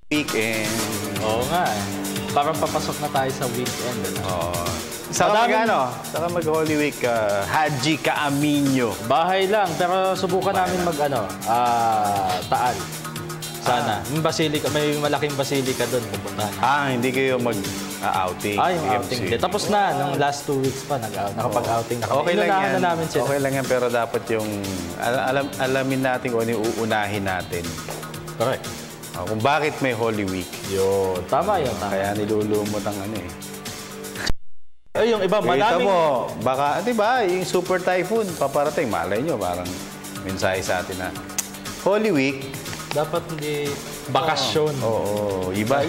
Weekend. Oo nga eh. Parang papasok na tayo sa weekend. Oo. Saka mag-Holy Week, Haji Kaaminyo. Bahay lang, pero subukan namin Taal. Sana. May malaking basilika doon pupuntahan. Hindi kayo mag-outing. Yung outing. Tapos na, nung last 2 weeks pa, nakapag-outing na kami. Okay lang yan. Namin sila. Okay lang yan, pero dapat yung alamin natin kung ano yung uunahin natin. Correct. Kung bakit may Holy Week. Yun. Tama yun. Kaya nilulumot ang yung iba, madaming... Kita mo, baka, di ba, yung super typhoon, paparating, malay nyo, parang mensahe sa atin na Holy Week. Dapat hindi bakasyon. Oo. Iba,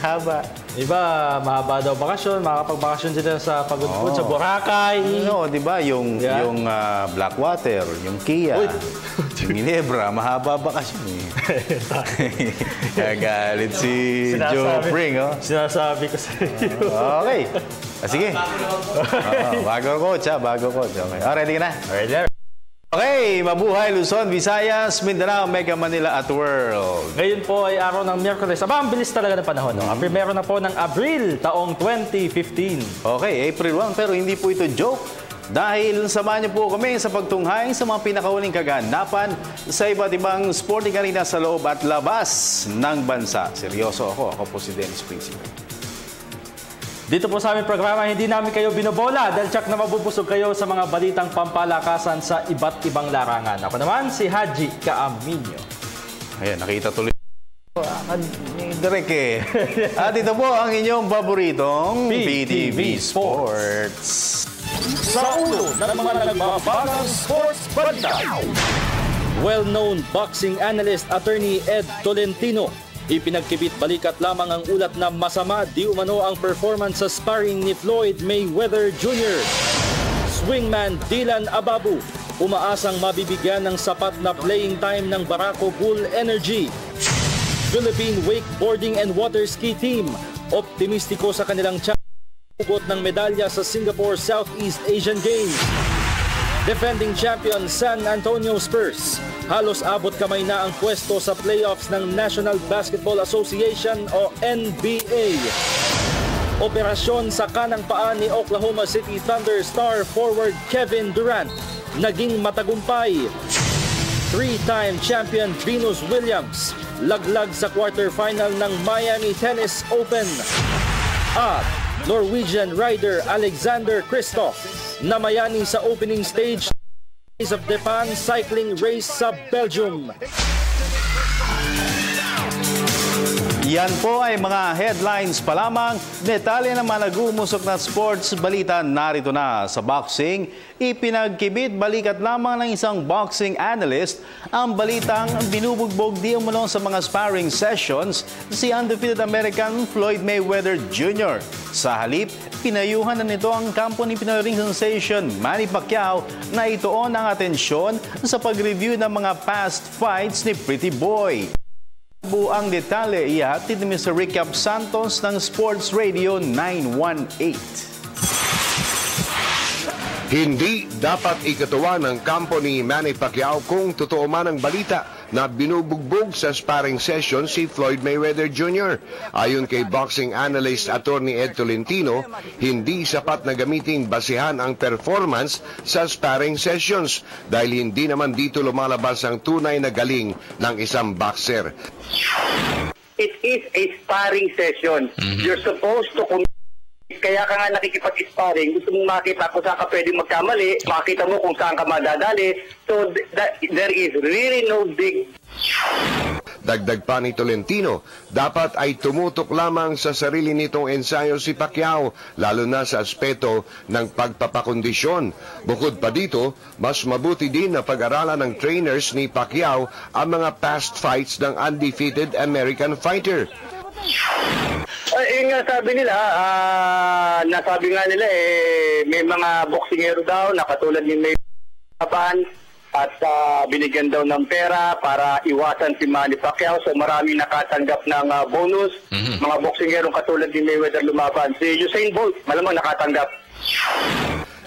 haba. Iba, mahaba daw bakasyon. Makakapagbakasyon sila sa Pagudpud, sa Boracay. Di ba, yung Blackwater, yung Kia, yung Ginebra, mahaba bakasyon eh. Kagalit si Joe Pring, Sinasabi ko sa iyo. Okay. Sige. Bago coach. Okay. Ready ka na? Ready. Okay, mabuhay Luzon, Visayas, Mindanao, Mega Manila at World. Ngayon po ay araw ng Miyerkules. Ang bilis talaga ng panahon. Meron na po ng Abril, taong 2015. Okay, April 1, pero hindi po ito joke. Dahil samahan niyo po kami sa pagtunghayan sa mga pinakahuling kaganapan sa iba't ibang sporting arena sa loob at labas ng bansa. Seryoso ako po si Dennis Principe. Dito po sa aming programa, hindi namin kayo binobola dahil tsak na mabubusog kayo sa mga balitang pampalakasan sa iba't ibang larangan. Ako naman si Haji Kaaminyo. Ayan, nakita tuloy. Direk eh. At ito po ang inyong paboritong PTV Sports. Sa ulo ng mga nagbabagang sports balita. Well-known boxing analyst attorney Ed Tolentino. Ipinagkibit balikat lamang ang ulat na masama di umano ang performance sa sparring ni Floyd Mayweather Jr. Swingman Dylan Ababu, umaasang mabibigyan ng sapat na playing time ng Barako Bull Energy. Philippine Wakeboarding and Water Ski Team, optimistiko sa kanilang ugot ng medalya sa Singapore Southeast Asian Games. Defending champion San Antonio Spurs, halos abot kamay na ang pwesto sa playoffs ng National Basketball Association o NBA. Operasyon sa kanang paa ni Oklahoma City Thunder star forward Kevin Durant naging matagumpay. 3-time champion Venus Williams laglag sa quarterfinal ng Miami Tennis Open. At Norwegian rider Alexander Kristoff namayani sa opening stage of Japan cycling race sa Belgium. Yan po ay mga headlines pa lamang. Detalye naman nag-umusok na sports balita narito na. Sa boxing, ipinagkibit balikat lamang ng isang boxing analyst ang balitang binubugbog di umano sa mga sparring sessions si undefeated American Floyd Mayweather Jr. Sa halip, pinayuhan na nito ang kampo ni Pinoy ring sensation Manny Pacquiao na ituon ang atensyon sa pag-review ng mga past fights ni Pretty Boy. Buang detalye ihatid ni Mr. Rick Santos ng Sports Radio 918. Hindi dapat ikatuwa ng kampo ni Manny Pacquiao kung totoo man ang balita na binubugbog sa sparring session si Floyd Mayweather Jr. Ayon kay boxing analyst attorney Ed Tolentino, hindi sapat na gamiting basihan ang performance sa sparring sessions dahil hindi naman dito lumalabas ang tunay na galing ng isang boxer. It is a sparring session. You're supposed to kaya ka nga nakikipag-sparring, gusto mong makita kung saan ka pwedeng magkamali, makita mo kung saan ka madadali. So there is really no big... Dagdag pa ni Tolentino, dapat ay tumutok lamang sa sarili nitong ensayo si Pacquiao, lalo na sa aspeto ng pagpapakondisyon. Bukod pa dito, mas mabuti din na pag-aralan ng trainers ni Pacquiao ang mga past fights ng undefeated American fighter. Yung nga sabi nila, nasabi nga nila may mga boksingero daw na katulad ni May at binigyan daw ng pera para iwasan si Manny Pacquiao. So maraming nakatanggap ng bonus. Mga boksingerong katulad ni Mayweather lumaban. Si Usain Bolt, malamang nakatanggap.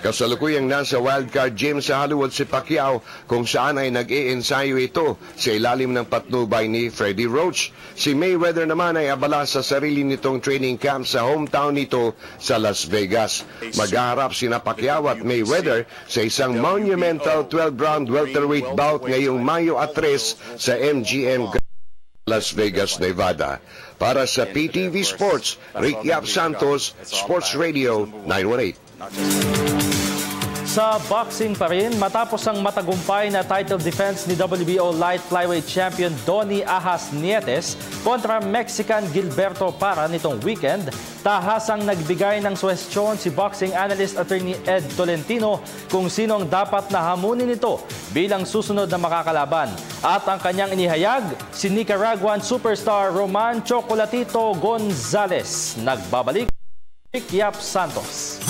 Kasalukuyang nasa wildcard gym sa Hollywood si Pacquiao kung saan ay nag-iensayo ito sa ilalim ng patnubay ni Freddie Roach. Si Mayweather naman ay abala sa sarili nitong training camp sa hometown nito sa Las Vegas. Maghaharap sina Pacquiao at Mayweather sa isang monumental 12-round welterweight bout ngayong Mayo 3 sa MGM Las Vegas, Nevada. Para sa PTV Sports, Rick Yap Santos, Sports Radio 918. Sa boxing pa rin, matapos ang matagumpay na title defense ni WBO light flyweight champion Donny Ahas Nietes kontra Mexican Gilberto Parra nitong weekend, tahasang nagbigay ng suwestyon si boxing analyst attorney Ed Tolentino kung sino ang dapat na hamunin nito bilang susunod na makakalaban. At ang kanyang inihayag, si Nicaraguan superstar Roman Chocolatito Gonzalez. Nagbabalik, Rick Yap Santos.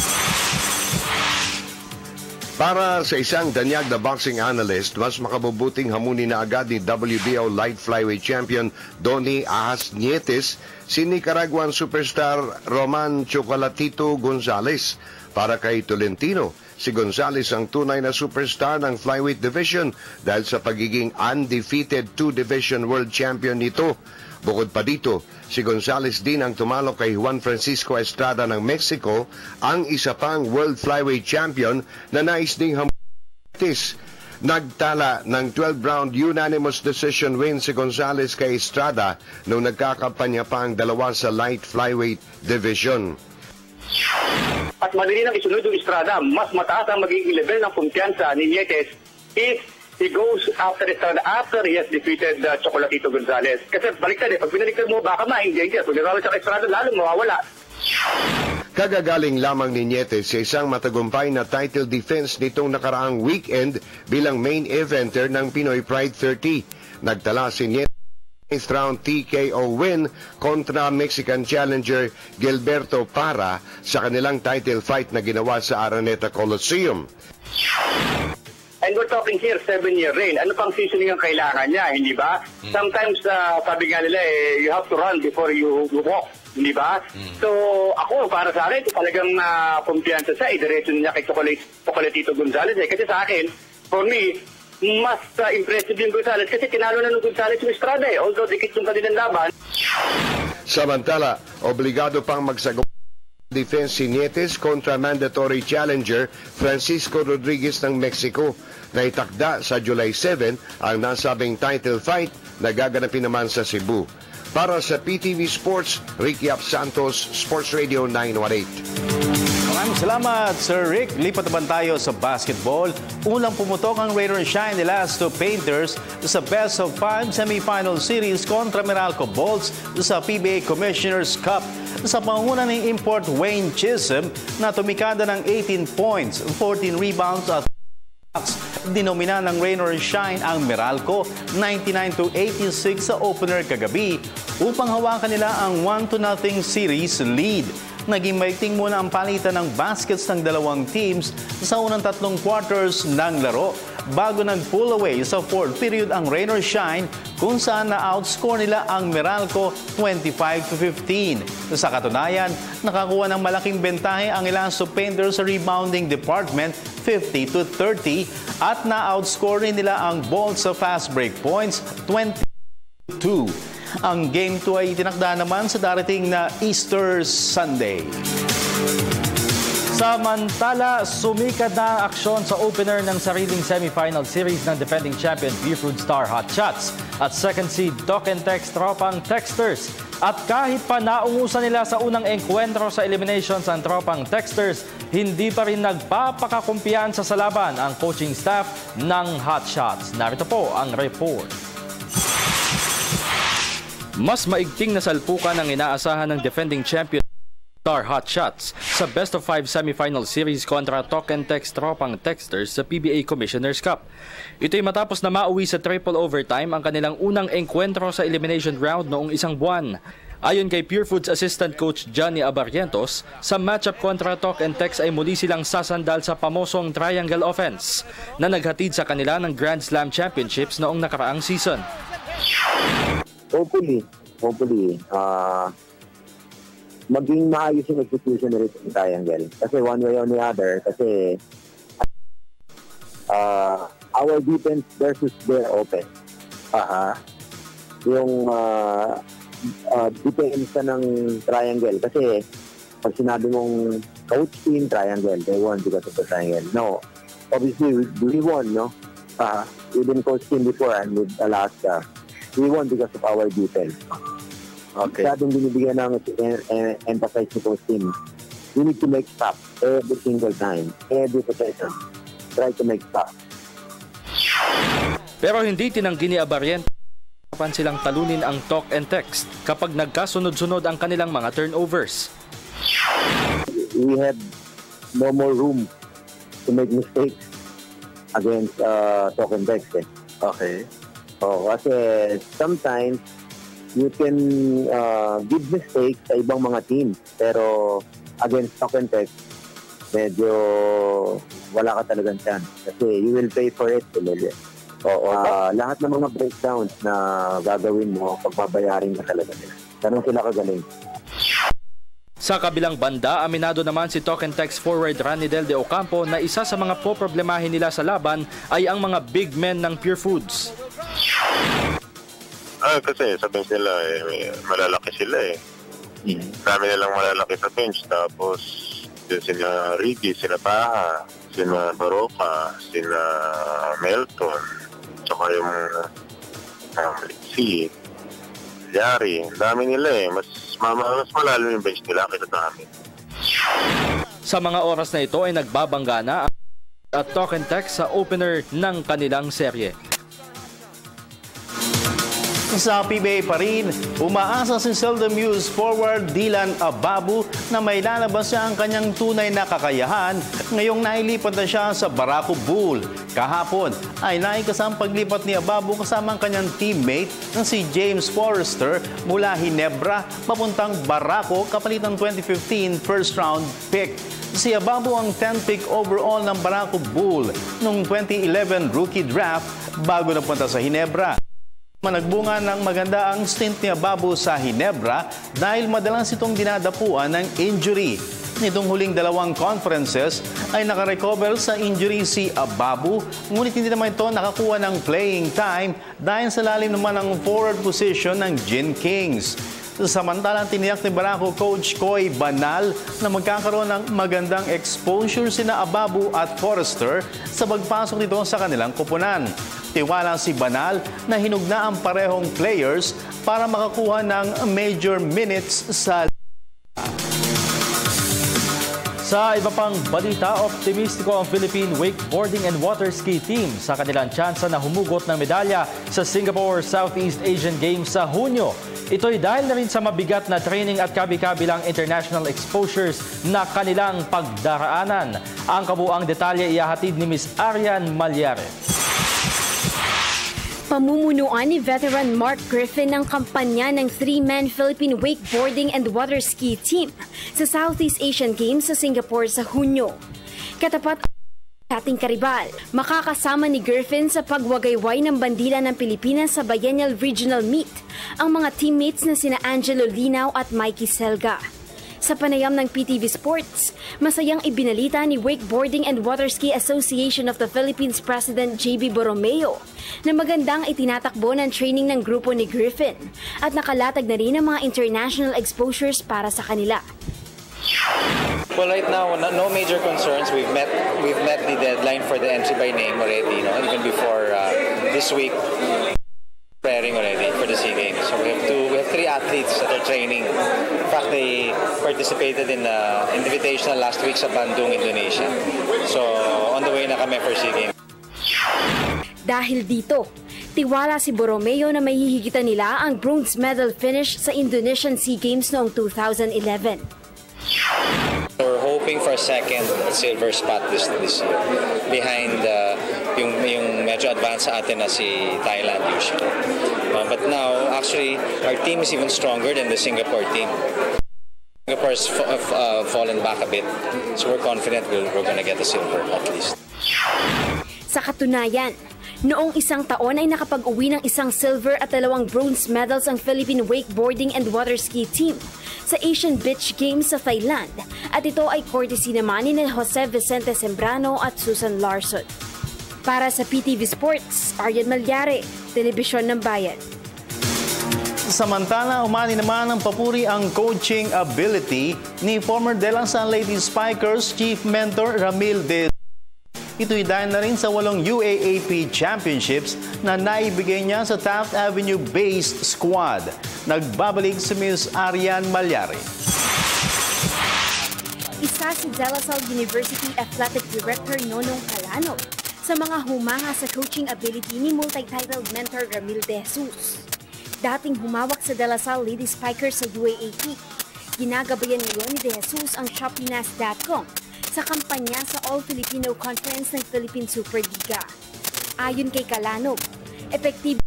Para sa isang danyag na boxing analyst, mas makabubuting hamunin na agad ni WBO light flyweight champion Donny Ahas Nietes si Nicaraguan superstar Roman Chocolatito Gonzalez. Para kay Tolentino, si Gonzalez ang tunay na superstar ng flyweight division dahil sa pagiging undefeated 2-division world champion nito. Bukod pa dito, si Gonzalez din ang tumalo kay Juan Francisco Estrada ng Mexico, ang isa pang world flyweight champion na nais ding hamunin. Nagtala ng 12-round unanimous decision win si Gonzalez kay Estrada nung nagkakampanya pa ang dalawa sa light flyweight division. At madali nang isunod yung Estrada, mas mataas ang magiging level ng kumpiyansa ni Nietes if he goes after Estrada after he has defeated Chocolatito Gonzalez. Kasi baliktad pag binaliktad mo, baka hindi. Pag nirawa sa Estrada, lalo mawawala. Kagagaling lamang ni Nietes sa isang matagumpay na title defense nitong nakaraang weekend bilang main eventer ng Pinoy Pride 30. Nagtala si Nietes 8th round TKO win kontra Mexican challenger Gilberto Parra sa kanilang title fight na ginawa sa Araneta Coliseum. And we're talking here, 7-year reign. Ano pang seasoning ang kailangan niya, hindi ba? Sometimes, sabi nga nila, you have to run before you walk, hindi ba? So, ako, para sa akin, talagang kumpiyansa siya. Idiretso niya kay Chocolatito Gonzalez. Kasi sa akin, for me, mas impressive yung Gonzalez kasi tinalo na ng Gonzalez yung Estrada although dikit yung kanilang laban. Samantala, obligado pang magsagot defense si Nietes kontra mandatory challenger Francisco Rodriguez ng Mexico na itakda sa July 7 ang nasabing title fight na gaganapin naman sa Cebu. Para sa PTV Sports, Ricky Yap Santos, Sports Radio 918. Maraming salamat, Sir Rick. Lipat naman tayo sa basketball. Unang pumutok ang rain or shine nila to Painters sa Best of 5 semifinal series kontra Meralco Bolts sa PBA Commissioner's Cup. Sa pangunguna ng import Wayne Chisholm na tumikada ng 18 points, 14 rebounds at dinomina ng rain or shine ang Meralco 99-86 sa opener kagabi upang hawakan nila ang 1-0 series lead. Naging maigting muna ang palitan ng baskets ng dalawang teams sa unang 3 quarters ng laro bago nag-pull away sa fourth period ang rain or shine kung saan na-outscore nila ang Meralco 25-15. Sa katunayan, nakakuha ng malaking bentahe ang Ilanso Painters sa rebounding department 50-30 at na-outscore rin nila ang Bolts sa fast break points 22. Ang Game 2 ay itinakda naman sa darating na Easter Sunday. Samantala, sumikat na ang aksyon sa opener ng sariling semifinal series ng defending champion Buford Star Hot Shots at second seed Doc and Tex Tropang Texters. At kahit pa naungusan nila sa unang enkwentro sa eliminations ang Tropang Texters, hindi pa rin nagpapakakumpiyansa sa laban ang coaching staff ng Hot Shots. Narito po ang report. Mas maigting na salpukan ang inaasahan ng defending champion Star Hot Shots sa Best of 5 semifinal series kontra Tok and Tex Tropang Texters sa PBA Commissioner's Cup. Ito'y matapos na mauwi sa triple overtime ang kanilang unang enkwentro sa elimination round noong isang buwan. Ayon kay Pure Foods assistant coach Johnny Abarrientos, sa matchup kontra Tok and Tex ay muli silang sasandal sa pamosong triangle offense na naghatid sa kanila ng Grand Slam Championships noong nakaraang season. Hopefully. maging maayos yung execution na rin ng triangle. Kasi one way or the other, kasi our defense versus their offense. Yung depensa ng triangle. Kasi pag sinabi mong coach team, triangle, they won because of the triangle. No. Obviously, we won, no? Even coach team before and with Alaska, we won because of our defense. Okay. Masyadong binibigyan ng emphasize ni coach team. We need to make stops every single time, every possession. Try to make stops. Pero hindi tinanggi ni Abarrientos silang talunin ang talk and text kapag nagkasunod-sunod ang kanilang mga turnovers. We had no more room to make mistakes against talk and text. Okay. Kasi sometimes you can give mistakes sa ibang mga teams, pero against talk and text, medyo wala ka talagang chance. Kasi you will pay for it. Lahat ng mga breakdowns na gagawin mo, pagbabayarin ka talaga nila. Ganun sila kagaling. Sa kabilang banda, aminado naman si talk and text forward Ranidel de Ocampo na isa sa mga poproblemahin nila sa laban ay ang mga big men ng Pure Foods. Kasi sabi nila malalaki sila Dami nilang malalaki sa bench. Tapos yun sila Ricky, sila Paha, sila Baroka, sila Melton, tsaka yung Lixi, Yari. Dami nila mas malalim yung bench nila kaysa sa amin. Sa mga oras na ito ay nagbabangga na at talk and text sa opener ng kanilang serye. Sa PBA pa rin, umaasa si Seldom Used forward Dylan Ababu na may lalabas siya ang kanyang tunay na kakayahan ngayong nailipat na siya sa Barako Bull. Kahapon ay naikas ang paglipat ni Ababu kasama ang kanyang teammate na si James Forrester mula Ginebra papuntang Barako kapalitan 2015 first round pick. Si Ababu ang 10th pick overall ng Barako Bull noong 2011 rookie draft bago napunta sa Ginebra. Nagbunga ng maganda ang stint ni Ababu sa Ginebra dahil madalas itong dinadapuan ng injury. Nitong huling dalawang conferences ay nakarecover sa injury si Ababu, ngunit hindi naman ito nakakuha ng playing time dahil sa lalim naman ang forward position ng Gin Kings. Samantalang tiniyak ni Barako coach Koy Banal na magkakaroon ng magandang exposure sina Ababu at Forrester sa pagpasok nito sa kanilang kupunan. Tiwala si Banal na hinugna ang parehong players para makakuha ng major minutes sa iba pang balita, optimistiko ang Philippine Wakeboarding and Water Ski Team sa kanilang tsansa na humugot ng medalya sa Singapore Southeast Asian Games sa Hunyo. Ito'y dahil na rin sa mabigat na training at kabi-kabilang international exposures na kanilang pagdaraanan. Ang kabuang detalye ihahatid ni Ms. Arian Malyare. Pamumunuan ni veteran Mark Griffin ang kampanya ng three-man Philippine Wakeboarding and Water Ski Team sa Southeast Asian Games sa Singapore sa Hunyo. Katapat ating karibal, makakasama ni Griffin sa pagwagayway ng bandila ng Pilipinas sa Biennial Regional Meet ang mga teammates na sina Angelo Linaw at Mikey Selga. Sa panayam ng PTV Sports, masayang ibinalita ni Wakeboarding and Water Ski Association of the Philippines President JB Borromeo na magandang itinatakbo ng training ng grupo ni Griffin at nakalatag na rin ang mga international exposures para sa kanila. Well, right now, no major concerns. We've met the deadline for the entry by name already, even before this week. Preparing already for the SEA Games. So we have 3 athletes that are training. In fact, they participated in the invitational last week sa Bandung, Indonesia. So on the way na kami for SEA Games. Dahil dito, tiwala si Borromeo na may hihigitan nila ang bronze medal finish sa Indonesian SEA Games noong 2011. We're hoping for a second silver spot this year. Behind yung medyo advanced sa atin na si Thailand usually. But now, actually, our team is even stronger than the Singapore team. Singapore has fallen back a bit. So we're confident we're going to get a silver at least. Sa katunayan, Noong isang taon ay nakapag-uwi ng isang silver at 2 bronze medals ang Philippine wakeboarding and water ski team sa Asian Beach Games sa Thailand. At ito ay courtesy naman ni Jose Vicente Sembrano at Susan Larson. Para sa PTV Sports, Aryan Malyari, Telebisyon ng Bayan. Samantala, umani naman ang papuri ang coaching ability ni former De La Salle Lady Spikers Chief Mentor Ramil De. Ito'y dahil na rin sa 8 UAAP Championships na naibigay niya sa Taft Avenue-based squad. Nagbabalik si Ms. Aryan Malyari. Isa si De La Salle University Athletic Director Nonong Calano sa mga humanga sa coaching ability ni multi-titled mentor Ramil De Jesus. Dating humawak sa De La Salle Lady Spikers sa UAAP, ginagabayan ngayon ni De Jesus ang Shopinas.com sa kampanya sa All-Filipino Conference ng Philippine Superliga. Ayon kay Calano, epektibo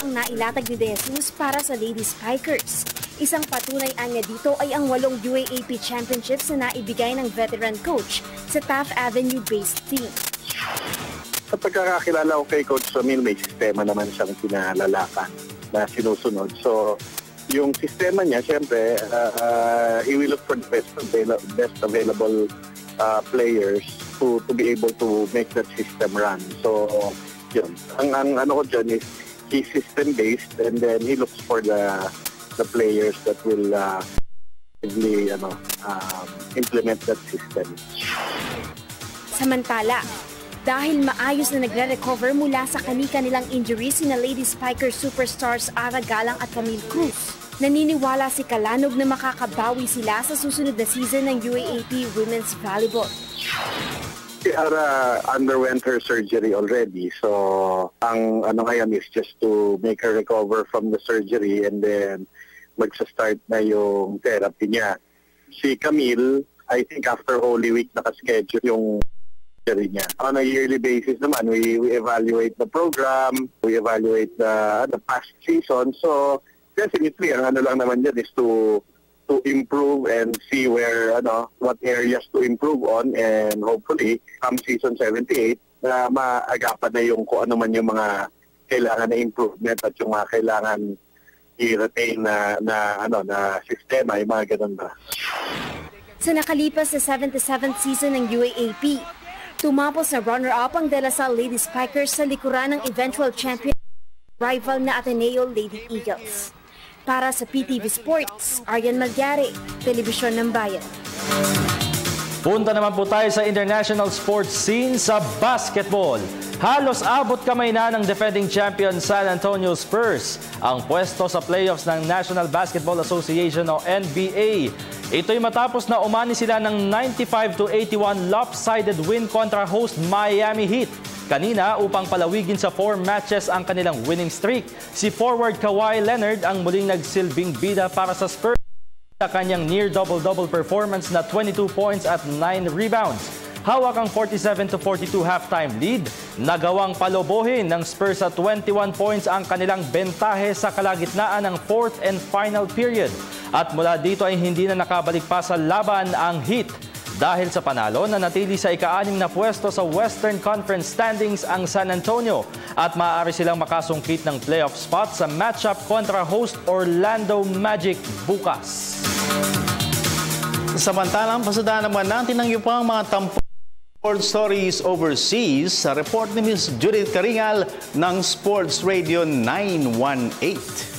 ang nailatag ni De Jesus para sa Lady Spikers. Isang patunay anya dito ay ang 8 UAAP Championships na naibigay ng veteran coach sa Taft Avenue-based team. Sa pagkakakilala ko kay Coach Ramil, may sistema naman siyang pinalalakan na sinusunod. So, yung sistema niya, siyempre, he will look for the best available players to be able to make that system run. So, yun. Ang ano ko dyan is, he's system-based and then he looks for the players that will really, implement that system. Samantala, dahil maayos na nagre-recover mula sa kani-kanilang injuries sina Lady Spikers superstars Ara Galang at Camille Cruz, naniniwala si Calanog na makakabawi sila sa susunod na season ng UAAP Women's Volleyball. Si Ara underwent her surgery already, so ang ano ngayon is just to make her recover from the surgery and then magsa-start na yung therapy niya. Si Camille, I think after Holy Week nakaschedule yung niya. On a yearly basis naman, we evaluate the program, we evaluate the past season. So, definitely, ang ano lang naman dyan is to improve and see where, what areas to improve on, and hopefully, come season 78, na maagapan na yung kung ano man yung mga kailangan na improvement at yung mga kailangan i-retain na sistema, yung mga ganun ba. Sa nakalipas na 77th season ng UAAP, tumapos na runner-up ang De La Salle Lady Spikers sa likuran ng eventual champion rival na Ateneo Lady Eagles. Para sa PTV Sports, Aryan Malyari, Telebisyon ng Bayan. Punta naman po tayo sa international sports scene sa basketball. Halos abot kamay na ng defending champion San Antonio Spurs ang pwesto sa playoffs ng National Basketball Association o NBA. Ito'y matapos na umani sila ng 95-81 lopsided win kontra host Miami Heat kanina upang palawigin sa 4 matches ang kanilang winning streak. Si forward Kawhi Leonard ang muling nagsilbing bida para sa Spurs sa kanyang near double-double performance na 22 points at 9 rebounds. Hawak ang 47-42 halftime lead. Nagawang palobohin ng Spurs sa 21 points ang kanilang bentahe sa kalagitnaan ng 4th and final period. At mula dito ay hindi na nakabalik pa sa laban ang Heat. Dahil sa panalo, nanatili sa ika-6 na pwesto sa Western Conference standings ang San Antonio at maaari silang makasungkit ng playoff spot sa matchup kontra host Orlando Magic bukas. Samantalang pasadaan naman natin ang iyong mga tampok sport stories overseas sa report ni Ms. Judith Karingal ng Sports Radio 918.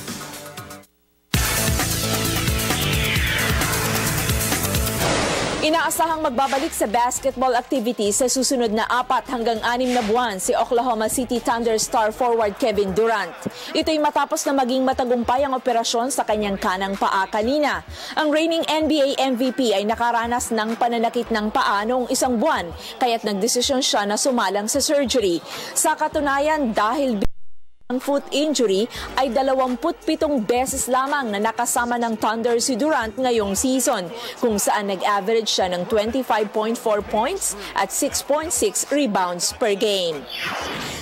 Inaasahang magbabalik sa basketball activities sa susunod na 4 hanggang 6 na buwan si Oklahoma City Thunder star forward Kevin Durant. Ito'y matapos na maging matagumpay ang operasyon sa kanyang kanang paa kanina. Ang reigning NBA MVP ay nakaranas ng pananakit ng paa noong 1 buwan, kaya't nagdesisyon siya na sumalang sa surgery. Sa katunayan, dahil ang foot injury ay 27 beses lamang na nakasama ng Thunder si Durant ngayong season, kung saan nag-average siya ng 25.4 points at 6.6 rebounds per game.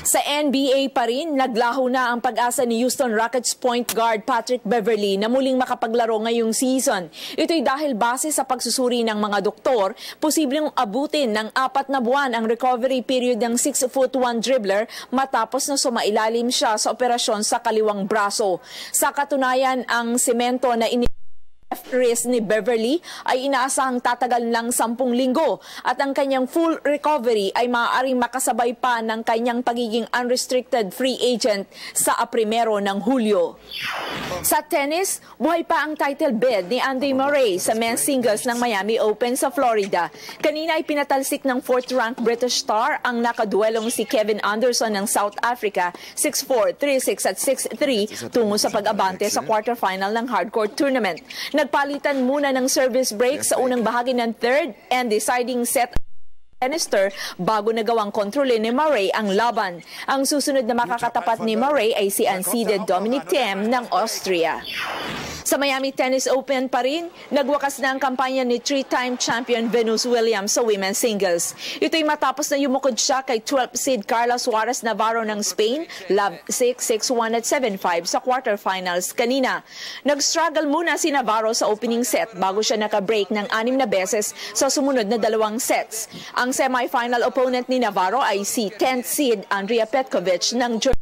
Sa NBA pa rin, naglaho na ang pag-asa ni Houston Rockets point guard Patrick Beverley na muling makapaglaro ngayong season. Ito'y dahil base sa pagsusuri ng mga doktor, posibleng abutin ng 4 na buwan ang recovery period ng 6'1" dribbler matapos na sumailalim siya sa operasyon sa kaliwang braso. Sa katunayan, ang semento na wrist ni Beverley ay inaasahang tatagal ng 10 linggo at ang kanyang full recovery ay maaaring makasabay pa ng kanyang pagiging unrestricted free agent sa 1 ng Hulyo. Sa tennis, buhay pa ang title bid ni Andy Murray sa men's singles ng Miami Open sa Florida. Kanina ay pinatalsik ng 4th-ranked British star ang nakaduelong si Kevin Anderson ng South Africa 6-4, 3-6 at 6-3 tungo sa pag-abante sa quarterfinal ng hardcourt tournament. Nagpalitan muna ng service break sa unang bahagi ng third and deciding set Tennister bago nagawang kontrole ni Murray ang laban. Ang susunod na makakatapat ni Murray ay si unseeded Dominic Thiem ng Austria. Sa Miami Tennis Open pa rin, nagwakas na ang kampanya ni 3-time champion Venus Williams sa women's singles. Ito'y matapos na yumukod siya kay 12th seed Carla Suarez Navarro ng Spain, love 6, 6-1 at 7-5 sa quarterfinals kanina. Nag-struggle muna si Navarro sa opening set bago siya naka-break ng 6 na beses sa sumunod na 2 sets. Ang semi-final opponent ni Navarro ay si 10th seed Andrea Petkovic ng Germany.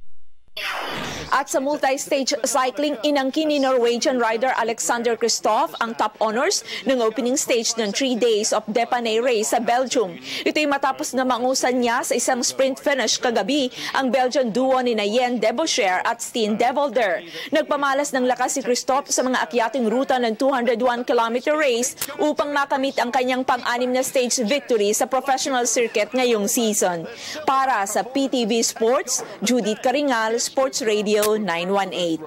At sa multi-stage cycling, inangkin ni Norwegian rider Alexander Kristoff ang top honors ng opening stage ng 3 days of Depanay race sa Belgium. Ito'y matapos na mangusan niya sa isang sprint finish kagabi ang Belgian duo ni Yen Debusschere at Steen Devolder. Nagpamalas ng lakas si Kristoff sa mga akyating ruta ng 201-kilometer race upang makamit ang kanyang pang-6 na stage victory sa professional circuit ngayong season. Para sa PTV Sports, Judith Karingal, Sports Radio 918.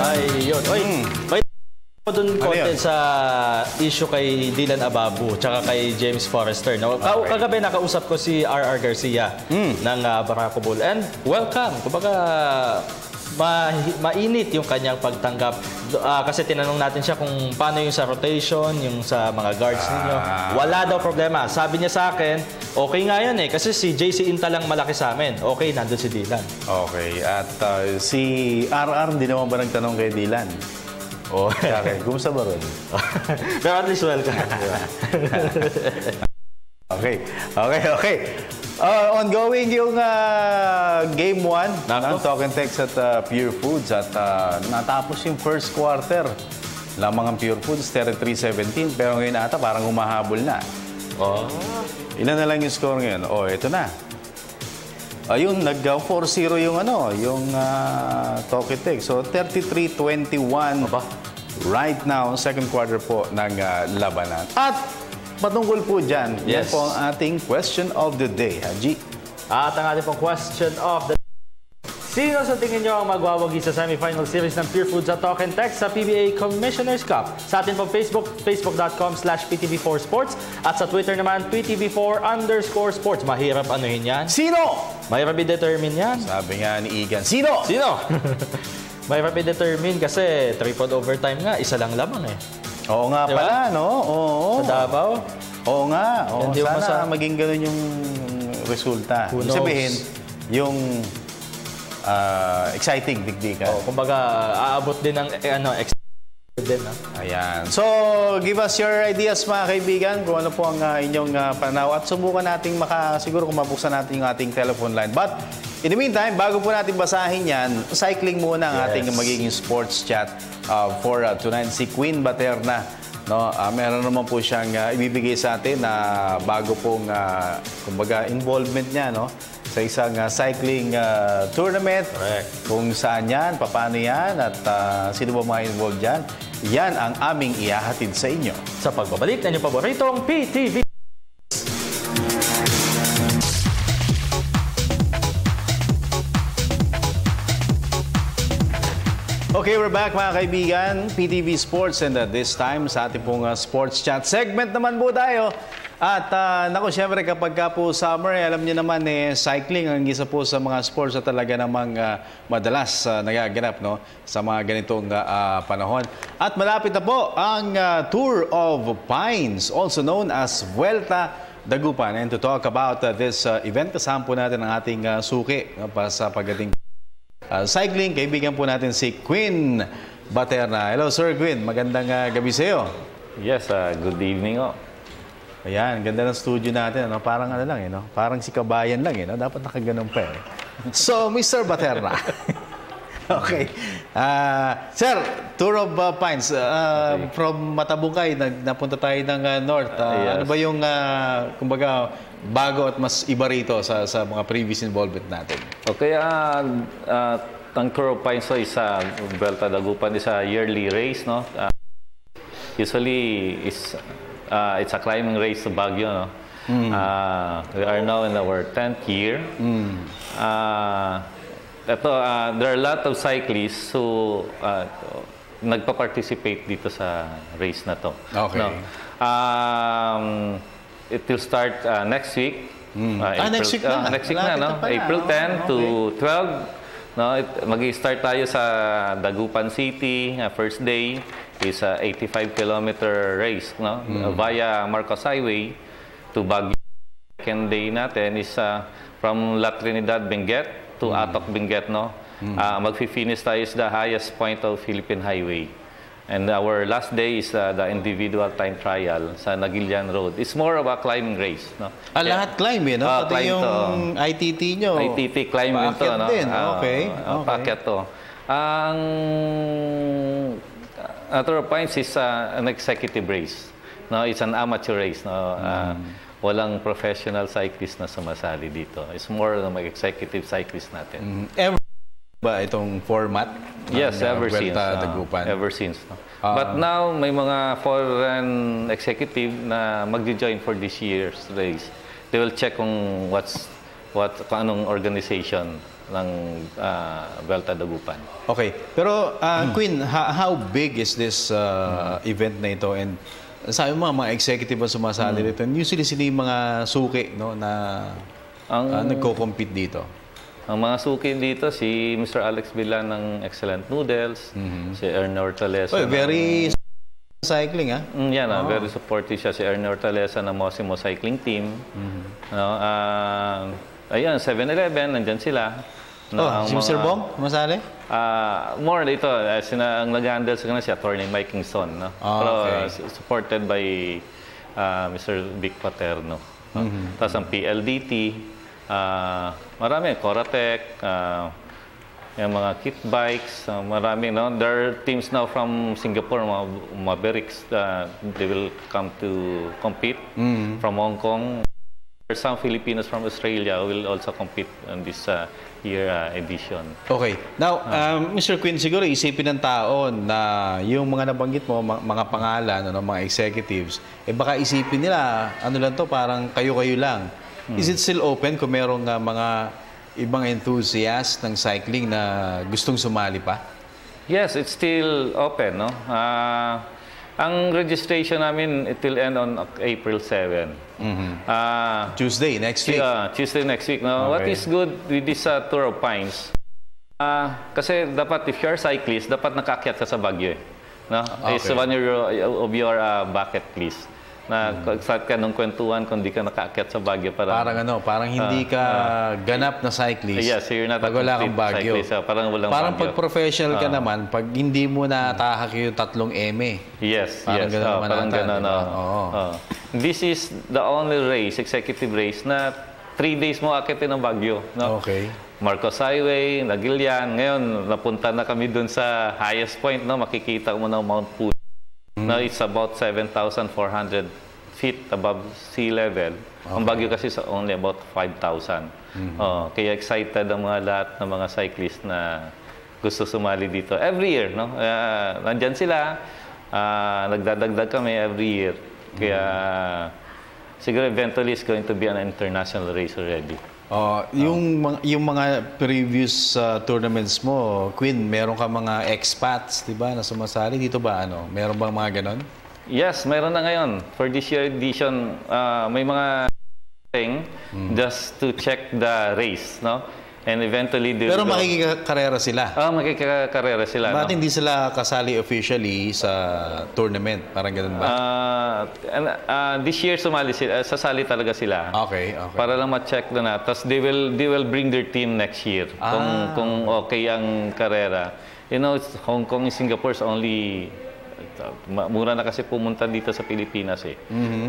Ay, yun. Oy, may doon konti sa issue kay Dylan Ababu tsaka kay James Forrester. No? Kagabi nakausap ko si R.R. Garcia ng Barako Bull. And welcome. Kumbaga, mainit yung kanyang pagtanggap. Kasi tinanong natin siya kung paano yung sa rotation, yung sa mga guards ninyo. Wala daw problema. Sabi niya sa akin, okay nga yan eh. Kasi si JC Inta lang malaki sa amin. Okay, nandun si Dylan. Okay. At si RR, hindi naman ba nagtanong kay Dylan? O, okay. Kumusta ba ron? Pero at least welcome. Okay. Ongoing yung Game 1 ng Talk and Text at Pure Foods at natapos yung first quarter. Lamang ang Pure Foods, 33-17, pero ngayon ata parang humahabol na. Ilan na lang yung score ngayon? Ito na. Ayun, nag-4-0 yung Talk and Text. So 33-21 right now, second quarter po ng labanan. At patungkol po dyan, yan po ang ating question of the day, Haji. At ang ating pong question of the day. Sino sa tingin nyo ang magwawagi sa semifinal series ng Pure Foods at Talk and Text sa PBA Commissioner's Cup? Sa atin pong Facebook, facebook.com/PTV4Sports at sa Twitter naman, PTV4_sports. Mahirap anuhin yan. Sino? Mahirap i-determine yan. Sabi nga ni Igan, sino? Mahirap i-determine kasi triple overtime nga, isa lang lamang eh. Oo nga diba? Pala, no? Oo. Sa Davao? Oo nga. Oo. Sana maging ganun yung resulta. Ibig sabihin, yung exciting digdigan. Kumbaga, aabot din ng din. Ayan. So, give us your ideas mga kaibigan kung ano po ang inyong pananaw at subukan nating siguro kung mabuksan natin yung ating telephone line. But, in the meantime, bago po natin basahin yan, cycling muna ang ating magiging sports chat for tonight. Si Queen Baterna, no? Meron naman po siyang ibibigay sa atin na bago pong kumbaga involvement niya, no? Sa isang cycling tournament. Correct. Kung saan yan, paano yan, at sino ba mga involved dyan. Yan ang aming ihahatid sa inyo. Sa pagbabalik na inyong paboritong PTV. Okay, we're back mga kaibigan. PTV Sports and this time sa ating pong sports chat segment naman po tayo. At naku, syempre kapag po summer, alam niyo naman cycling ang isa po sa mga sports na talaga namang madalas nagaganap, no, sa mga ganitong panahon. At malapit na po ang Tour of Pines, also known as Vuelta Dagupan. And to talk about this event, kasama po natin ang ating suki sa pagdating cycling. Kaibigan po natin si Quinn Baterna. Hello, Sir Quinn. Magandang gabi sa iyo. Yes, good evening. Ayan, ganda ng studio natin. Ano? Parang ano lang, parang si Kabayan lang. Dapat nakaganon pa. So, Mr. Baterna. Okay. Sir, Tour of Pines. From Matabungkay, napunta tayo ng North. Yes. Ano ba yung, kumbaga, bago at mas iba rito sa mga previous involvement natin? Okay, ang Tour of Pines is Vuelta Dagupan is a yearly race, no? Usually, it's a climbing race sa Baguio, no? We are now in our 10th year. There are a lot of cyclists who nagpa-participate dito sa race na to. Okay. No? It will start next week. Next week na? Next week na, no? April 10 to 12. No? Mag-start tayo sa Dagupan City. First day is a 85-kilometer race, no? Via Marcos Highway to Baguio. Second day natin is from La Trinidad, Benguet to Atok, Benguet, no? Magfi-finish tayo sa the highest point of Philippine Highway. And our last day is the individual time trial sa Nagilian Road. It's more of a climbing race, no? Lahat climb, no? Pati yung ITT nyo. ITT climbing to, no? Din. Okay. Paakyat to. Ang Tour of Pines is an executive race. No, it's an amateur race, no? Walang professional cyclist na sumasali dito. It's more of mga executive cyclist natin. Ever ba itong format? Yes, ever since. Dagupan? Ever since. No? But now, may mga foreign executive na magjo-join for this year's race. They will check kung kung anong organization ng Vuelta Dagupan. Okay. Pero, Quinn, how big is this event na ito? And sabi mo, mga executive ang sumasali dito. Usually sila yung mga suki, no, na nagko-compete dito. Ang mga suki dito, si Mr. Alex Bilan ng Excellent Noodles, si Ernie Hortaleza. Very cycling, ha? Yan, very supportive siya. Si Ernie Hortaleza ng Mosimo Cycling Team. Ayun, 7-Eleven, nandyan sila. No, si Mr. Bong, masali? More dito, ang nag-handle sa kanila si Atty. Mike Kingston. No? Pero supported by Mr. Vic Paterno. No? Tapos ang PLDT, marami, Coratec, yung mga kit bikes, marami. No? There are teams now from Singapore, mga Mavericks, they will come to compete from Hong Kong. Some Filipinos from Australia will also compete in this year edition. Okay. Now, Mr. Quinn, siguro isipin ng tao na yung mga nabanggit mo, mga pangalan, mga executives, baka isipin nila, ano lang to, parang kayo-kayo lang. Is it still open kung merong mga ibang enthusiast ng cycling na gustong sumali pa? Yes, it's still open, no? Ang registration namin, it will end on April 7. Tuesday, next week? Tuesday next week. No? What is good with this Tour of Pines? Kasi dapat, if you're a cyclist, dapat nakaakyat ka sa Baguio. No? It's one of your bucket list. Na start ka nung kwentuhan kung di ka nakaakyat sa Baguio. Parang hindi ka ganap na cyclist. Yes, so you're not pag wala kang Baguio. Parang walang Baguio. Pag professional ka naman, pag hindi mo natahak yung 3 eme. Yes, parang gano'n. This is the only race, executive race, na 3 days mo akitin ng Baguio. No? Okay. Marcos Highway, Nagilian. Ngayon, napunta na kami dun sa highest point. No? Makikita mo ng Mount Puno. No, it's about 7,400 feet above sea level. Ang Baguio kasi is only about 5,000. Kaya excited ang lahat ng mga cyclists na gusto sumali dito. Every year, no? Nandyan sila. Nagdadagdag kami every year. Kaya siguro eventually it's going to be an international race already. Yung mga previous tournaments mo, Quinn, meron ka mga expats, di ba, na sumasali dito ba? Meron bang mga ganon? Yes, meron na ngayon. For this year edition, may mga thing just to check the race, no? And eventually, Pero makikakarera sila. Makikakarera sila. Bakit hindi sila kasali officially sa tournament? Parang ganun ba? This year, sasali talaga sila. Okay. Para lang ma-check na. Tapos they will bring their team next year. Kung okay ang karera. You know, Hong Kong and Singapore is only... Mura na kasi pumunta dito sa Pilipinas eh.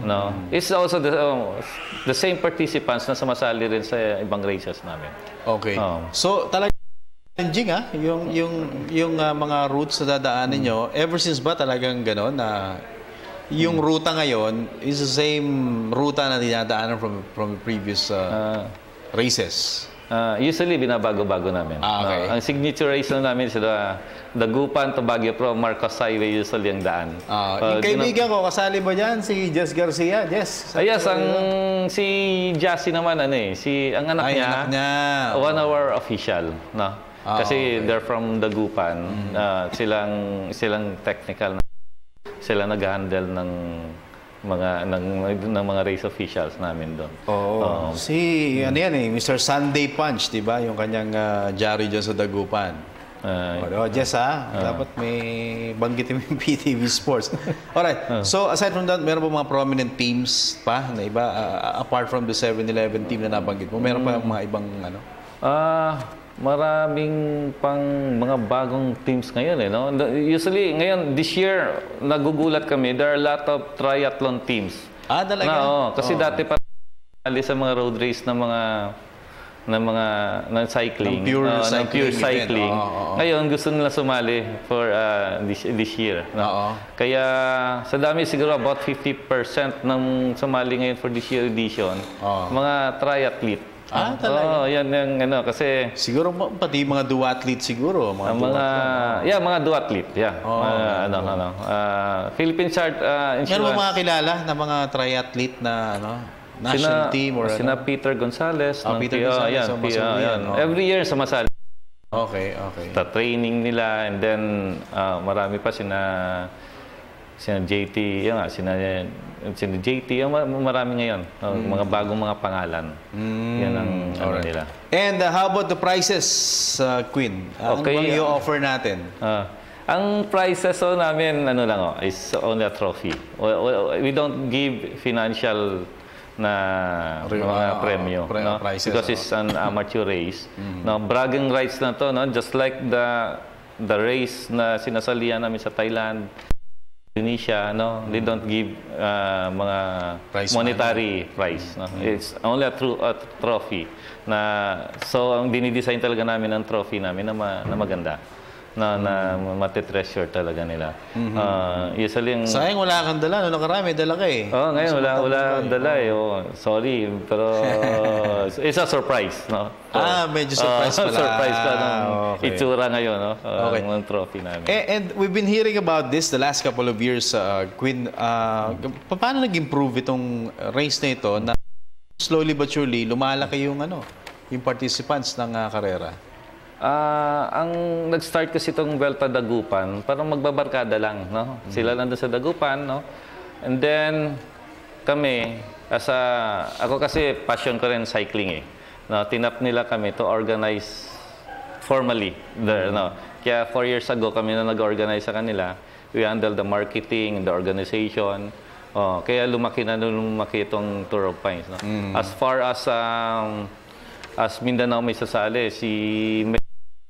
No? It's also the same participants na sumasali rin sa ibang races namin. Okay. So talaga challenging yung mga routes na dadaanin nyo. Ever since ba talagang gano'n na yung ruta ngayon is the same ruta na dinadaanan from previous races? Usually, binabago-bago namin. Okay. Ang signature race na namin sila Dagupan to Baguio Pro, Marcos Highway usually ang daan. Yung kaibigan ko, kasali ba dyan? Si Jess Garcia? Jess? Yes, si Jassy naman, ang anak niya, 1 hour official. No? Kasi they're from Dagupan. Silang technical. Sila nag-handle ng mga race officials namin doon. Si Mr. Sunday Punch, 'di ba? Yung kanyang Jari dyan sa Dagupan. Jess dapat may banggitin yung PTV Sports. Alright. So aside from that, meron pa mga prominent teams pa na iba apart from the 7-Eleven team na nabanggit mo? Meron pa mga ibang maraming pang mga bagong teams ngayon no? Usually ngayon this year nagugulat kami, there are a lot of triathlon teams. Talaga? Kasi dati pa sa mga road race ng cycling, ng pure cycling. Ngayon gusto nila sumali for this year. No? Kaya sa dami siguro about 50% ng sumali ngayon for this year edition, mga triathlete. Talaga? Yan yung kasi... Siguro pati mga duathlete siguro. Mga duathlete. Philippine Chart Insurance. Meron mga kilala na mga triathlete na national team or sina Peter Gonzalez. Peter Gonzalez. Every year sumasali. Okay. Sa training nila and then marami pa sina JT, sina JT, marami ngayon. Mga bagong mga pangalan. Yan ang nila. And how about the prices, Quinn? Ano bang i-offer natin? Ang prices namin, is only a trophy. We don't give financial na mga premyo. Prices, because it's an amateur race. Bragging rights na to, just like the race na sinasalihan namin sa Thailand, Indonesia, they don't give mga monetary prize. It's only a trophy. So, ang dinidesign talaga namin ang trophy namin na maganda. Na matitreasure talaga nila. Usually sayang wala kang dala. Nakarami, dala ka eh. Ngayon wala kang dala eh. Sorry, pero it's a surprise. No? Medyo surprise pala. Surprise pa ng itsura ngayon. Ng trophy namin. And we've been hearing about this the last couple of years, Quinn. Paano nag-improve itong race na ito na slowly but surely lumalaki yung participants ng karera? Ang nag-start kasi itong Vuelta Dagupan, parang magbabarkada lang, no? Sila nandun sa Dagupan, no? And then, kami, ako kasi passion ko rin cycling eh. No? Tinap nila kami to organize formally there, no? Kaya 4 years ago kami na nag-organize sa kanila. We handle the marketing, the organization. Kaya lumaki itong Tour of Pines, no? As far as Mindanao may sasali, si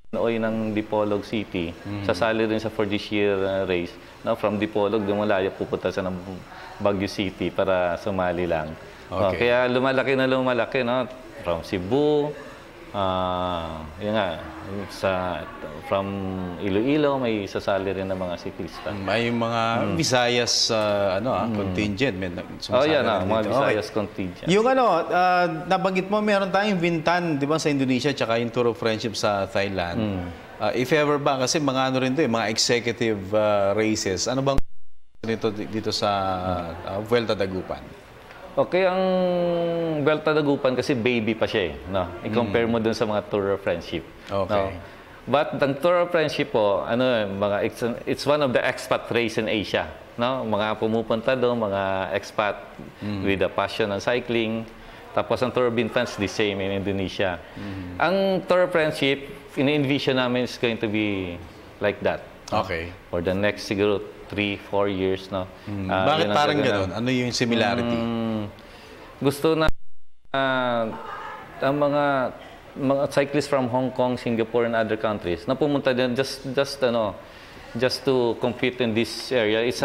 Oy ng Dipolog City, sasali rin sa for this year race. From Dipolog, lumalayo pupunta sa Baguio City para sumali lang. Kaya lumalaki, no? From Cebu, from Iloilo, may sasali rin ng mga siklista. May mga Visayas contingent. Mga Visayas contingent. Yung nabanggit mo, meron tayong Bintan, di ba, sa Indonesia, tsaka yung Tour of Friendship sa Thailand. If ever ba, kasi mga rin to, mga executive races, ano bang dito sa Vuelta Dagupan? Okay, ang Vuelta Dagupan kasi baby pa siya eh. No? I-compare mo dun sa mga Tour of Friendship. Okay. No? But ang Tour of Friendship po, it's one of the expat race in Asia. No? Mga pumupunta doon, mga expat with a passion on cycling. Tapos ang Tour of Infants, the same in Indonesia. Ang Tour of Friendship, ini-envision namin is going to be like that. Okay. For the next siguro 3-4 years, no? Bakit parang gano'n? Ano yung similarity? Gusto na ang mga cyclists from Hong Kong, Singapore, and other countries na pumunta din just to compete in this area. It's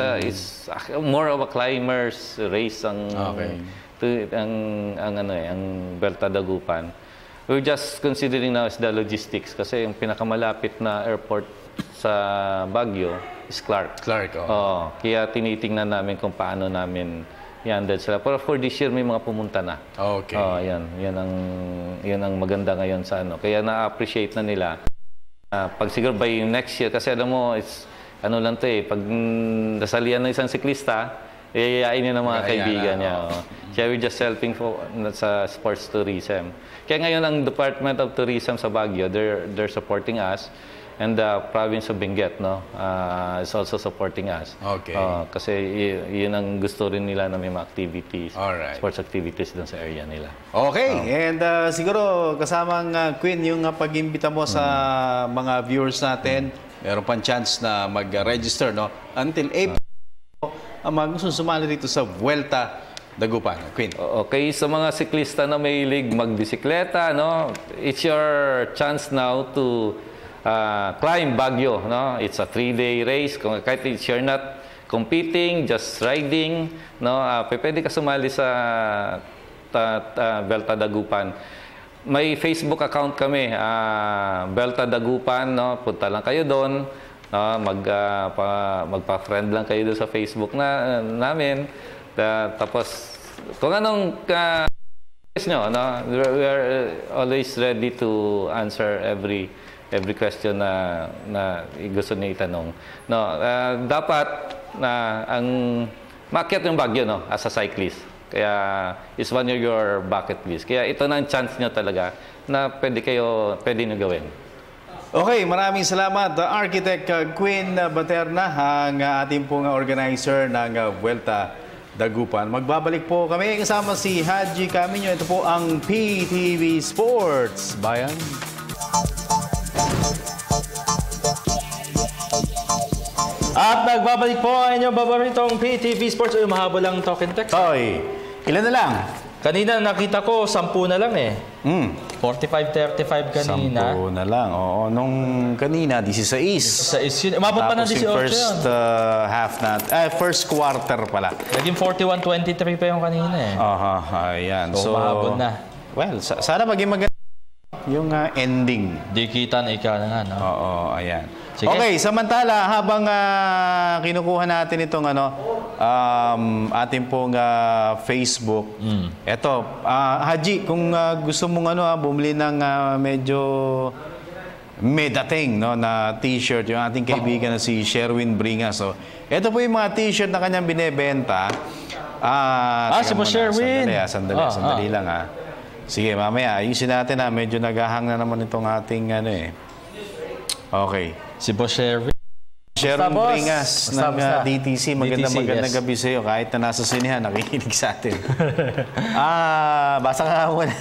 more of a climbers race ang Vuelta Dagupan. We're just considering now is the logistics kasi yung pinakamalapit na airport sa Baguio is Clark. Kaya tinitingnan namin kung paano namin i-handle sila. Pero for this year, may mga pumunta na. Okay. Yan ang maganda ngayon sa ano. Kaya na-appreciate na nila. Pag siguro by next year, kasi alam mo, it's ano lang to pag nasalihan ng isang siklista, iyayain niya ng mga kaibigan niya. Kaya we're just helping sa sports tourism. Kaya ngayon ang Department of Tourism sa Baguio, they're supporting us. And the province of Benguet, is also supporting us. Okay. Kasi yun ang gusto rin nila na may mga activities, sports activities dun sa area nila. Okay. And siguro kasamang Queen, yung pag-imbita mo sa mga viewers natin, meron pang chance na mag-register, no? Until April, gusto sumali rito sa Vuelta Dagupan. Queen. Okay, sa mga siklista na may hilig magbisikleta, no? It's your chance now to climb Baguio, no? It's a 3-day race. Kahit you're not competing, just riding, no? Pwede ka sumali sa Vuelta Dagupan. May Facebook account kami, Vuelta Dagupan, no? Punta lang kayo doon, no? Magpa-friend lang kayo doon sa Facebook namin. Tapos kung anong nyo, no? We are always ready to answer every question na gusto niya itanong. No, dapat ang maakyat yung Baguio, no, as a cyclist. Kaya it's one of your bucket list. Kaya ito na ang chance niyo talaga na pwede niyo gawin. Okay, maraming salamat. Architect Queen Baterna, ang ating pong organizer ng Vuelta Dagupan. Magbabalik po kami kasama si Haji Camino. Ito po ang PTV Sports Bayan. At nagbabalik po ang inyong paboritong PTV Sports. Mahabol lang talk and text. Oy, ilan na lang? Kanina nakita ko, 10 na lang 45-35 kanina. 10 na lang. Oo, nung kanina, 16. 16 yun. Umabot pa ng 18 first first quarter pala. Naging 41-23 pa yung kanina ayan. So mahabol na. Well, sana maging maganda yung ending. Di kita na ika na nga, no? Oo, ayan. Sige. Okay, samantala, habang kinukuha natin itong ating pong Facebook, eto, Haji, kung gusto mong bumili ng medyo dating, no, na t-shirt, yung ating kaibigan na si Sherwin Bringas. So, eto po yung mga t-shirt na kanyang binebenta. Si Sherwin. Sandali lang Sige, mamaya, ayusin natin medyo naghahang na naman itong ating Okay. Si Boss Sherwin. Sherwin Bringas ng DTC. Magandang gabi sa iyo. Kahit na nasa sinihan, nakikinig sa atin. Basa ka muna.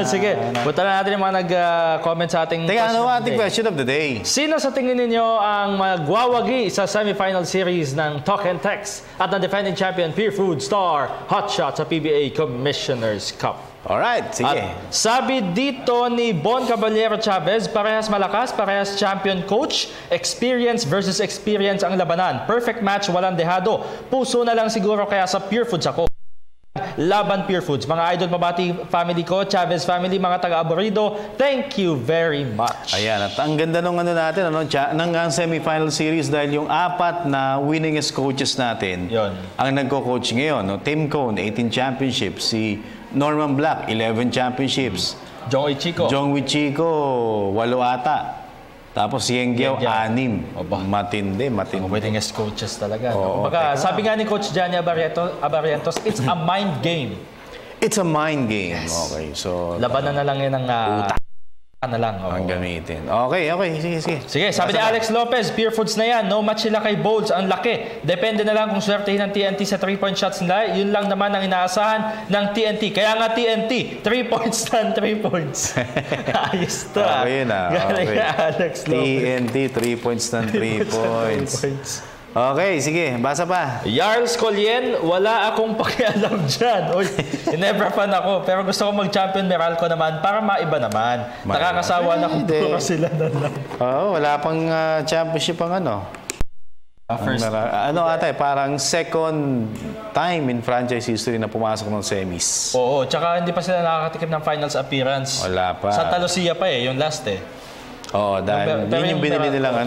Sige, punta na natin yung mga nag-comment sa ating ating question of the day. Sino sa tingin ninyo ang magwawagi sa semifinal series ng Talk and Text at ng defending champion Pure Food Star Hotshot sa PBA Commissioner's Cup? Alright, sige. At sabi dito ni Bon Caballero Chavez, parehas malakas, parehas champion coach, experience versus experience ang labanan. Perfect match, walang dehado. Puso na lang siguro kaya sa Pure Foods ako. Laban Pure Foods. Mga idol pabati family ko, Chavez family, mga taga-Aborido, thank you very much. Ayan, at ang ganda nung natin, ng semifinal series dahil yung 4 na winningest coaches natin ang nagko-coach ngayon. No? Tim Cone, 18 championships. Si Norman Black, 11 championships. Jong Wichico, 8 ata. Tapos si Yengyao, 6. Matindi. Winningest coaches talaga. Sabi nga ni Coach Johnny Abarientos, it's a mind game. It's a mind game. Yes. Okay, so labanan na lang yan ng na lang. Ang gamitin. Okay. Sige. Sige, sabi ni Alex Lopez, Pure Foods na yan. No match sila kay Bolts. Ang laki. Depende na lang kung swertehin ng TNT sa 3-point shots nila. Yun lang naman ang inaasahan ng TNT. Kaya nga TNT, 3 points na 3 points. Ayos to. Okay na. Galing na Alex Lopez. TNT, 3 points ng 3 points. Okay, sige. Basa pa. Yarls Colien, wala akong pakialam dyan. Uy, inebra fan ako. Pero gusto ko mag-champion Meralco naman para maiba naman. Nakakasawa na kung puro sila na lang. Oo, wala pang championship ang ano. First. Parang second time in franchise history na pumasok ng semis. Oo, tsaka hindi pa sila nakakatikim ng finals appearance. Wala pa. Santa Lucia pa yung last Oo, dahil yun yung binili nilang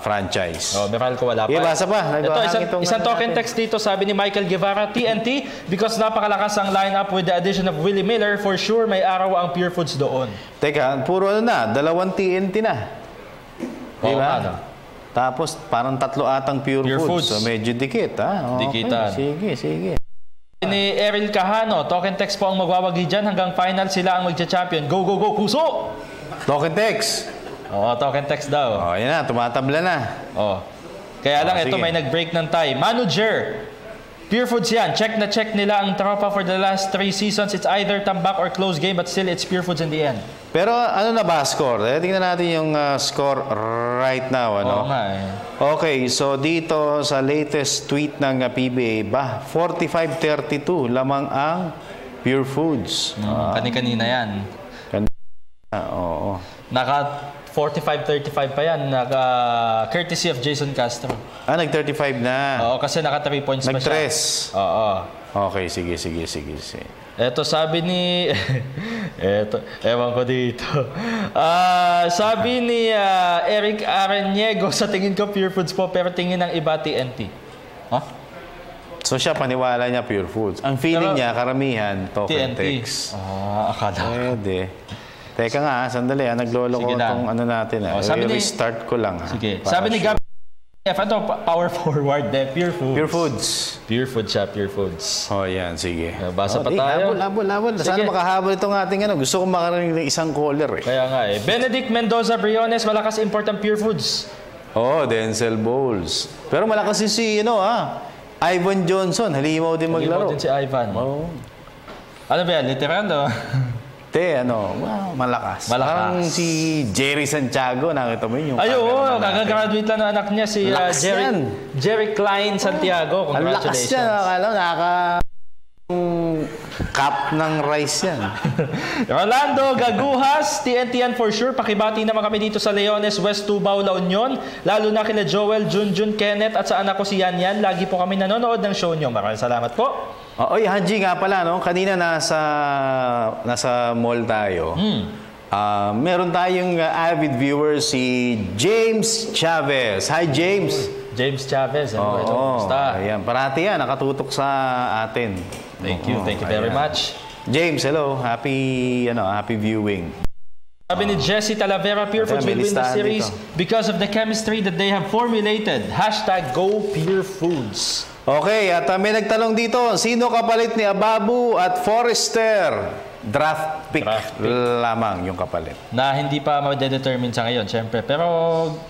franchise. Meralco wala pa. Basa pa. Isang token text dito, sabi ni Michael Guevara, TNT, because napakalakas ang lineup with the addition of Willie Miller, for sure may araw ang Pure Foods doon. Teka, puro dalawang TNT na. Diba? Tapos parang 3 atang Pure Foods. So medyo dikit, ha? Okay, Dikitan. Sige. Ni Eril Cajano, token text po ang magwawagi dyan hanggang final sila ang magcha-champion. Go, puso! Token text. Token text daw. Yan na, tumatabla na. Kaya lang, ito may nag-break ng tie. Manager, Pure Foods yan. Check na check nila ang tropa for the last 3 seasons. It's either tambak or close game, but still, it's Pure Foods in the end. Pero ano na ba score? Tingnan natin yung score right now. Okay, so dito sa latest tweet ng PBA, 45-32 lamang ang Pure Foods. Kanina yan. Oo. Naka 45-35 pa yan. Courtesy of Jason Castro. Nag-35 na. Oo, kasi naka 3 points pa siya. Nag-3. Oo. Okay, sige. Ito sabi ni... ewan ko dito. Sabi ni Eric Areniego, sa tingin ko Pure Foods po, pero tingin ng iba TNT. So siya, paniwala niya Pure Foods. Ang feeling niya, karamihan, token text. Akala ko. Pwede. Teka nga, sandali. Nagloloko itong natin. Restart ko lang. Sige. Sabi ni Gab, power forward, Pure Foods. Pure Foods. Pure Foods siya, Pure Foods. Yan, sige. Basa pa tayo. Habol. Sana makahabol itong ating Gusto ko makarinig ng isang caller Kaya nga Benedict Mendoza Briones, malakas import ang Pure Foods. Denzel Bowles. Pero malakas si Ivan Johnson. Halimaw din maglaro. Halimaw din si Ivan. Ano ba yan? Literal, malakas. Parang si Jerry Santiago, nakita mo yun. Kagagraduate lang ng anak niya, si Jerry Klein Santiago. Congratulations. Ang lakas yan. Akala cup ng rice yan. Rolando Gaguhas, TNT yan for sure. Pakibati naman kami dito sa Leones, West Tubao, La Union. Lalo na kina Joel, Junjun, Kenneth at sa anak ko si Yan. Lagi po kami nanonood ng show nyo. Maraming salamat po. Haji nga pala, kanina nasa mall tayo. Meron tayong avid viewer si James Chavez. Hi, James. James Chavez. Kumusta? Ayan, parati yan, nakatutok sa atin. Thank you very much. James, hello. Happy viewing. Sabi ni Jesse Talavera, Pure Foods will win the series because of the chemistry that they have formulated. #GoPureFoods. Okay, at may nagtanong dito, sino kapalit ni Ababu at Forrester? Draft pick lamang yung kapalit. Na hindi pa ma-determine sa ngayon, syempre. Pero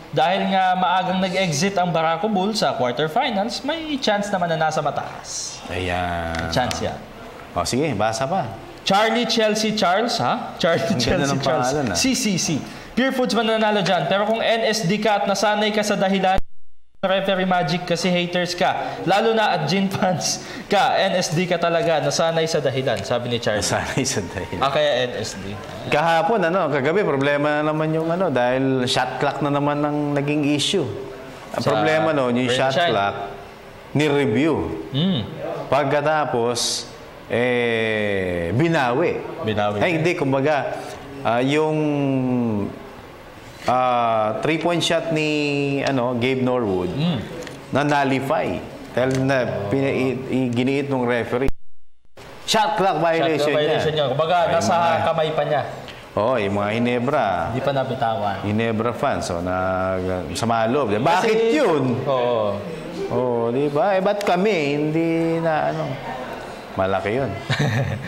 dahil nga maagang nag-exit ang Barako Bulls sa quarterfinals, may chance naman na nasa mataas. Ayan. May chance yan. Sige, basa pa. Charlie Chelsea Charles, Charlie Chelsea Charles. CCC. Pure Foods mananalo dyan. Pero kung NSD ka at nasanay ka sa dahilan, referee magic kasi haters ka. Lalo na at gin fans ka. NSD ka talaga. Nasanay sa dahilan, sabi ni Charlie. Nasanay sa dahilan. Kaya NSD. Kahapon, kagabi, problema na naman yung dahil shot clock na naman ang naging issue. Ang problema yung shot clock, ni-review. Pagkatapos, binawi. Hindi, kumbaga, yung 3-point shot ni Gabe Norwood na nullify dahil na giniit ng referee. Shot clock violation niya. Kumbaga, nasa kamay pa niya. Yung mga Hinebra. Hindi pa nabitawan. Hinebra fans, sa maloob. Bakit yun? Oo. Di ba? Ba't kami hindi na Malaki yun.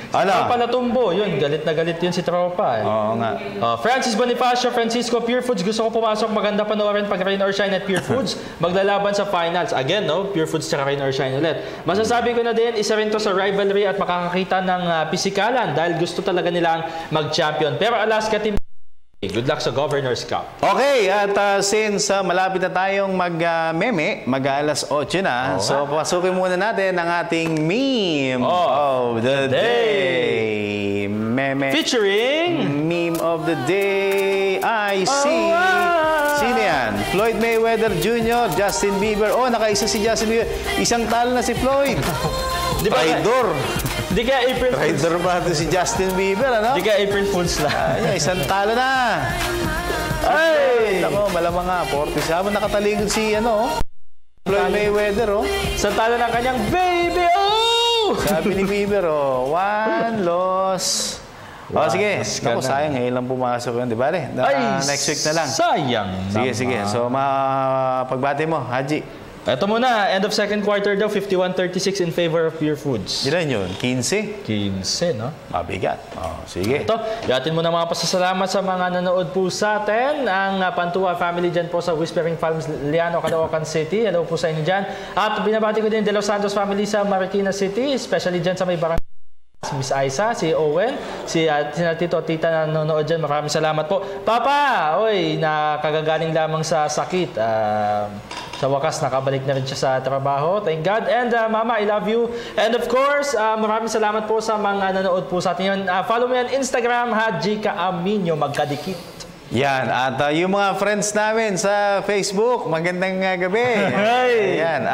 Tropa Latumbo, yun, galit na galit yun si Tropa. Oo nga. Francis Bonifacio, Francisco, Pure Foods, gusto ko pumasok, maganda panoorin pag Rain or Shine at Pure Foods. Maglalaban sa finals. Again, no? Pure Foods tsaka Rain or Shine ulit. Masasabi ko na din, isa rin to sa rivalry at makakakita ng pisikalan dahil gusto talaga nilang mag-champion. Pero Alaska Team, good luck sa Governor's Cup. Okay, at since malapit na tayong mag-meme, mag-alas 8 na, so pasukin muna natin ang ating meme of the day. Meme. Featuring meme of the day, I see. Sino yan? Floyd Mayweather Jr., Justin Bieber. Oh, nakaisa si Justin Bieber. Isang talo na si Floyd. Traidor. Di kaya April Fools. Traidor ba ito si Justin Bieber, ano? Di kaya April Fools lang. Isang talo na. Ay! Ako, malamang nga. 47. Nakataligod si, Floyd Mayweather, Isang talo ng kanyang baby, Sabi ni Bieber, 1 loss. Sige. Ako, sayang. Ngayon lang pumasok yun. Di ba? Next week na lang. Sayang. Sige. So, pagbati mo, Haji. Ito muna, end of second quarter daw, 51-36 in favor of Pure Foods. Ilan yun? 15? 15, no? Mabigat. Sige. Ito, yatin muna mga pasasalamat sa mga nanood po sa atin. Ang Pantua family dyan po sa Whispering Farms, Liano, Caloocan City. Hello po sa inyo dyan. At binabati ko din De Los Santos family sa Marikina City, especially dyan sa may barangay. Si Miss Aisa, si Owen, si Tito at Tita na nanonood dyan. Maraming salamat po. Papa, nakagagaling lamang sa sakit. Sa wakas, nakabalik na rin siya sa trabaho. Thank God. And Mama, I love you. And of course, maraming salamat po sa mga nanood po sa atin yun. Follow me on Instagram, Haji Kaaminyo, magkadikit. Yan. At yung mga friends namin sa Facebook, magandang gabi. Yan.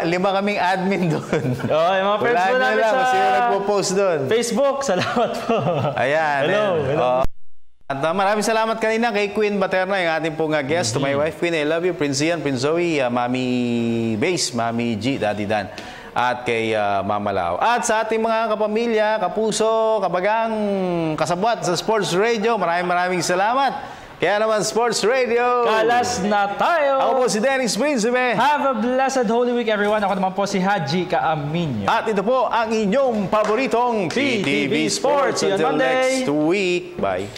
Lima kaming admin doon. Yung mga friends mo namin sa sino nagpo-post doon? Facebook. Salamat po. Ayan. Hello. At maraming salamat kanina kay Queen Baterna, yung ating pong guest. To my wife, Queen, I love you. Prince Ian, Prince Zoe, Mami Base, Mami G, Daddy Dan. At kay Mama Lau. At sa ating mga kapamilya, kapuso, kabagang, kasabwat sa Sports Radio, maraming salamat. Kaya naman, Sports Radio. Kalas na tayo. Ako po si Dennis Principe. Have a blessed Holy Week, everyone. Ako naman po si Haji Kaaminyo. At ito po ang inyong paboritong PTV Sports. See you on Monday. Next week. Bye.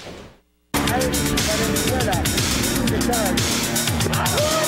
I